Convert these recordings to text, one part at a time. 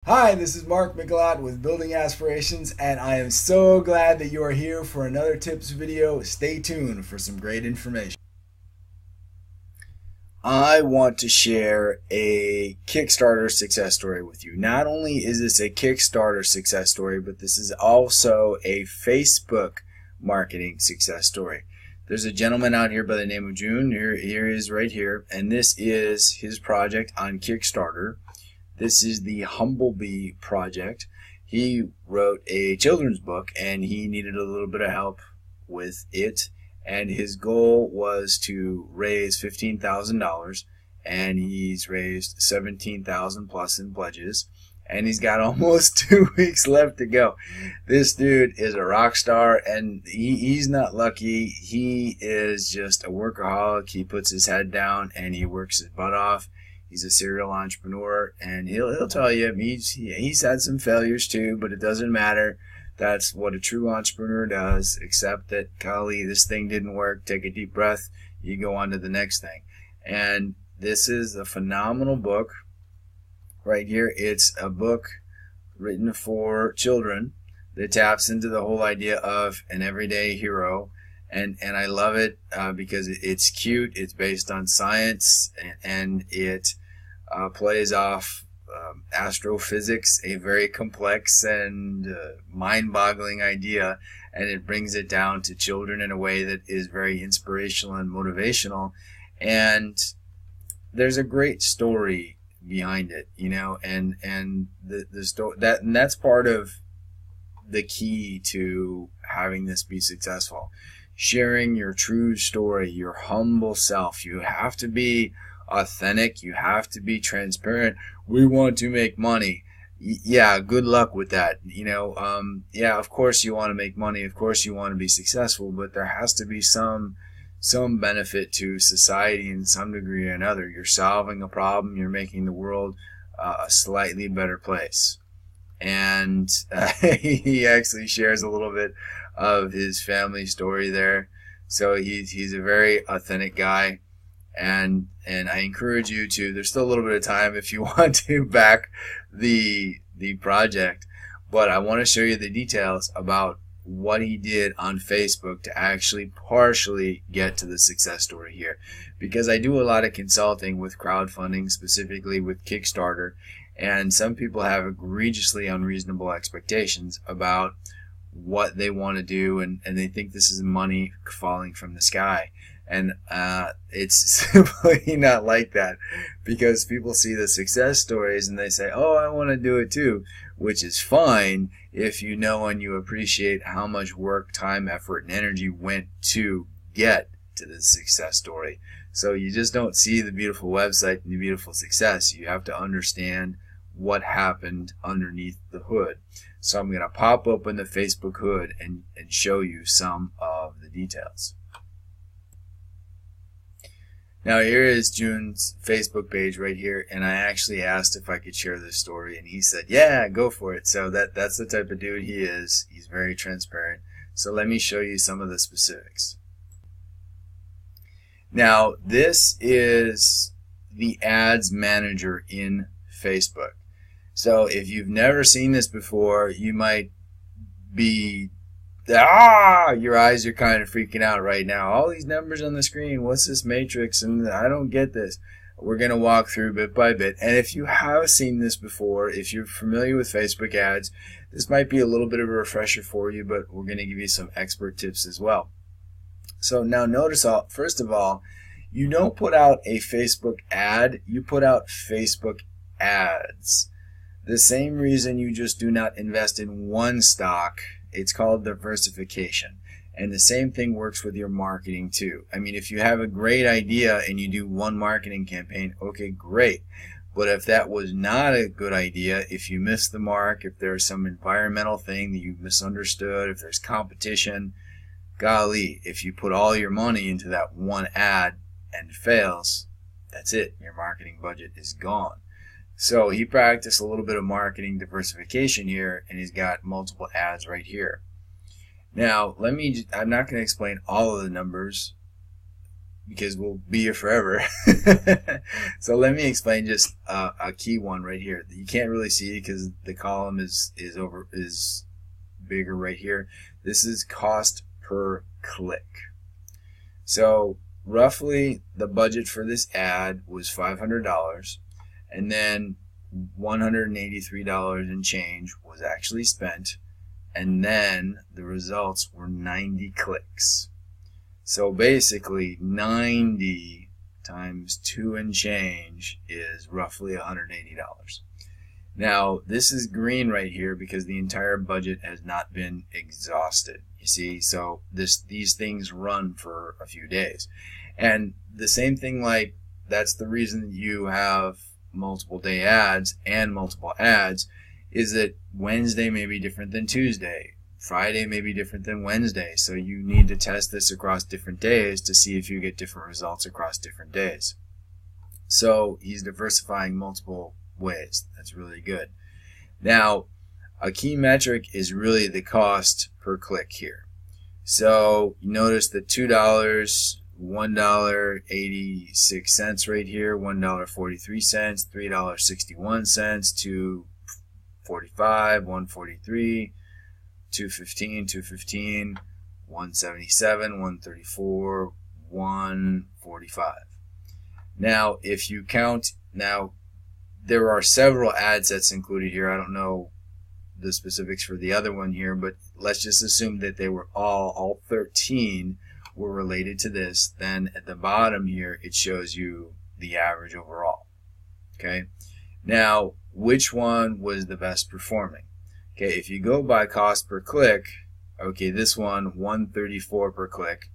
Hi, this is Mikelat with Building Aspirations, and I am so glad that you are here for another tips video. Stay tuned for some great information. I want to share a Kickstarter success story with you. Not only is this a Kickstarter success story, but this is also a Facebook marketing success story. There's a gentleman out here by the name of June. Here he is right here, and this is his project on Kickstarter. This is the Humblebee project. He wrote a children's book and he needed a little bit of help with it. And his goal was to raise $15,000, and he's raised $17,000 plus in pledges. And he's got almost 2 weeks left to go. This dude is a rock star, and he's not lucky. He is just a workaholic. He puts his head down and he works his butt off. He's a serial entrepreneur, and he'll tell you he's had some failures too, but it doesn't matter. That's what a true entrepreneur does, except that, golly, this thing didn't work. Take a deep breath. You go on to the next thing. And this is a phenomenal book right here. It's a book written for children that taps into the whole idea of an everyday hero. And I love it because it's cute. It's based on science, and it plays off astrophysics, a very complex and mind-boggling idea, and it brings it down to children in a way that is very inspirational and motivational. And there's a great story behind it, you know, and the story that's part of the key to having this be successful. Sharing your true story, your humble self. You have to be authentic. You have to be transparent. We want to make money. Yeah, good luck with that. You know, yeah, of course you want to make money. Of course you want to be successful, but there has to be some benefit to society in some degree or another. You're solving a problem. You're making the world a slightly better place. And he actually shares a little bit of his family story there. So he's a very authentic guy, and I encourage you to. There's still a little bit of time if you want to back the project, but I want to show you the details about what he did on Facebook to actually partially get to the success story here, because I do a lot of consulting with crowdfunding, specifically with Kickstarter, and some people have egregiously unreasonable expectations about what they want to do, and they think this is money falling from the sky. And it's simply not like that, because people see the success stories and they say, oh, I want to do it too, which is fine if you know and you appreciate how much work, time, effort, and energy went to get to the success story. So you just don't see the beautiful website and the beautiful success. You have to understand what happened underneath the hood. So I'm going to pop open the Facebook hood and show you some of the details. Now here is June's Facebook page right here, and I actually asked if I could share this story, and he said, yeah, go for it. So that's the type of dude he is. He's very transparent. So let me show you some of the specifics. Now this is the ads manager in Facebook. So if you've never seen this before, you might be, your eyes are kind of freaking out right now. All these numbers on the screen, what's this matrix? And I don't get this. We're going to walk through bit by bit. And if you have seen this before, if you're familiar with Facebook ads, this might be a little bit of a refresher for you, but we're going to give you some expert tips as well. So now notice, first of all, you don't put out a Facebook ad, you put out Facebook ads. The same reason you just do not invest in one stock. It's called diversification. And the same thing works with your marketing too. I mean, if you have a great idea and you do one marketing campaign, okay, great. But if that was not a good idea, if you missed the mark, if there's some environmental thing that you misunderstood, if there's competition, golly, if you put all your money into that one ad and it fails, that's it. Your marketing budget is gone. So he practiced a little bit of marketing diversification here, and he's got multiple ads right here. Now, I'm not going to explain all of the numbers. because we'll be here forever. So let me explain just a key one right here. You can't really see it because the column is bigger right here. This is cost per click. So roughly the budget for this ad was $500, and then $183 and change was actually spent, and then the results were 90 clicks. So basically 90 times 2 and change is roughly $180. Now this is green right here because the entire budget has not been exhausted. You see, so these things run for a few days. And the same thing, like, that's the reason you have multiple day ads and multiple ads, is that Wednesday may be different than Tuesday. Friday may be different than Wednesday. So you need to test this across different days to see if you get different results across different days. So he's diversifying multiple ways. That's really good. Now, a key metric is really the cost per click here. So you notice the $2, $1.86 right here, $1.43, $3.61, $2.45, $1.43, $2.15, $2.15, $1.77, $1.34, $1.45. Now, if you count, now there are several ad sets included here. I don't know the specifics for the other one here, but let's just assume that they were all 13 were related to this. Then at the bottom here, it shows you the average overall. Okay. Now, which one was the best performing? Okay, if you go by cost per click, okay, this one $134 per click,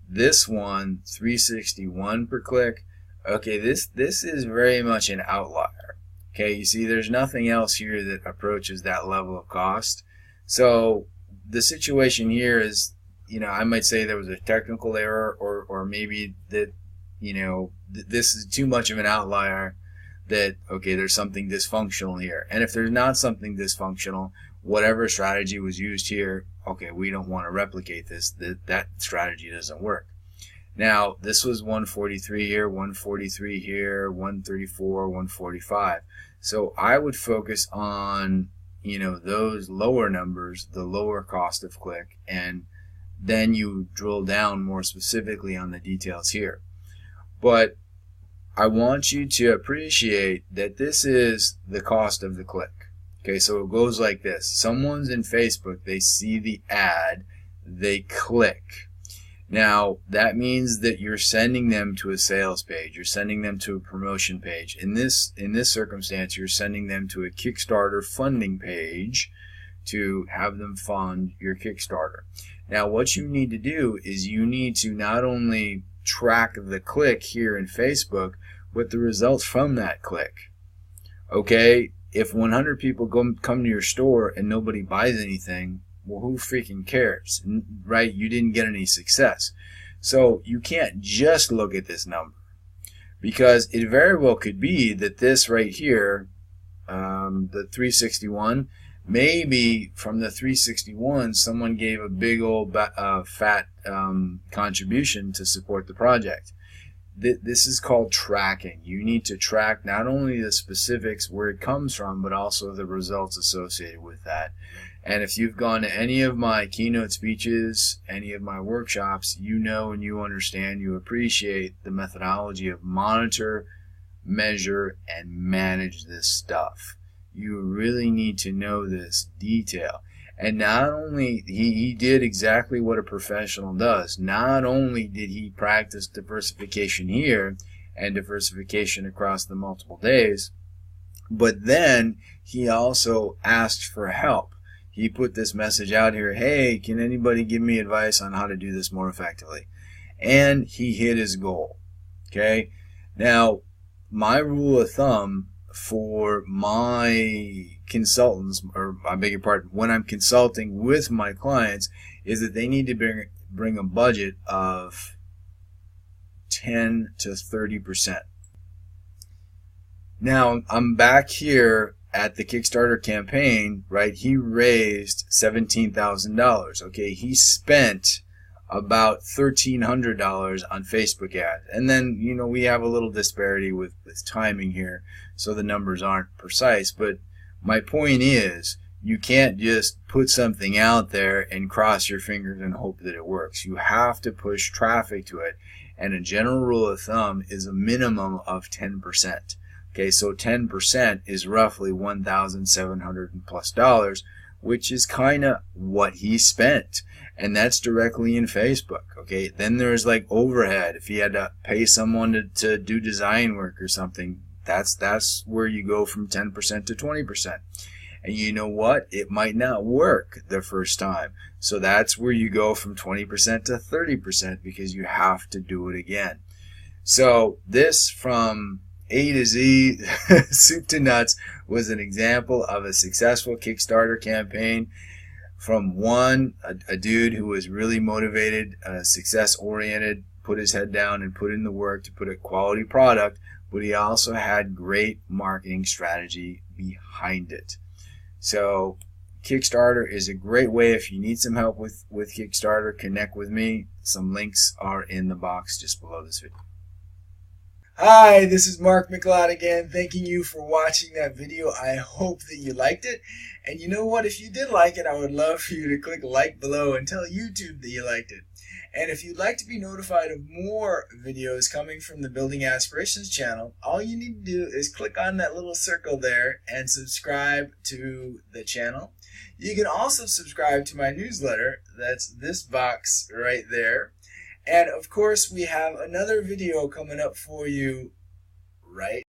this one $361 per click. Okay, this is very much an outlier. Okay, you see, there's nothing else here that approaches that level of cost. So the situation here is, you know, I might say there was a technical error, or maybe that, you know, this is too much of an outlier, that, okay, there's something dysfunctional here. And if there's not something dysfunctional, whatever strategy was used here, okay, we don't want to replicate this. That strategy doesn't work. Now, this was 143 here, 143 here, 134, 145. So I would focus on, you know, those lower numbers, the lower cost of click, and then you drill down more specifically on the details here. But I want you to appreciate that this is the cost of the click. Okay, so it goes like this. Someone's in Facebook, they see the ad, they click. Now, that means that you're sending them to a sales page. You're sending them to a promotion page. In this circumstance, you're sending them to a Kickstarter funding page to have them fund your Kickstarter. Now, what you need to do is you need to not only track the click here in Facebook, but the results from that click. Okay, if 100 people come to your store and nobody buys anything, well, who freaking cares, right? You didn't get any success. So you can't just look at this number, because it very well could be that this right here, the 361, maybe from the 361 someone gave a big old fat contribution to support the project. This is called tracking. You need to track not only the specifics where it comes from, but also the results associated with that. And if you've gone to any of my keynote speeches, any of my workshops, you know and you understand, you appreciate the methodology of monitor, measure, and manage this stuff. You really need to know this detail. And not only, he did exactly what a professional does. Not only did he practice diversification here and diversification across the multiple days, but then he also asked for help. He put this message out here, hey, can anybody give me advice on how to do this more effectively? And he hit his goal. Okay? Now, my rule of thumb for my consultants, or I beg your pardon, when I'm consulting with my clients, is that they need to bring a budget of 10 to 30%. Now, I'm back here at the Kickstarter campaign, right? He raised $17,000. Okay, he spent about $1,300 on Facebook ads. And then, you know, we have a little disparity with timing here, so the numbers aren't precise. But my point is, you can't just put something out there and cross your fingers and hope that it works. You have to push traffic to it. And a general rule of thumb is a minimum of 10%. Okay, so 10% is roughly $1,700+ which is kind of what he spent. And that's directly in Facebook. Okay, then there's like overhead. If he had to pay someone to do design work or something, that's where you go from 10% to 20%. And you know what? It might not work the first time. So that's where you go from 20% to 30% because you have to do it again. So this, from A to Z, soup to nuts, was an example of a successful Kickstarter campaign from a dude who was really motivated, success-oriented, put his head down and put in the work to put a quality product, but he also had great marketing strategy behind it. So Kickstarter is a great way. If you need some help with Kickstarter, connect with me. Some links are in the box just below this video. Hi, this is Mikelat again, thanking you for watching that video. I hope that you liked it. And you know what? If you did like it, I would love for you to click like below and tell YouTube that you liked it. And if you'd like to be notified of more videos coming from the Building Aspirations channel, all you need to do is click on that little circle there and subscribe to the channel. You can also subscribe to my newsletter. That's this box right there. And of course, we have another video coming up for you right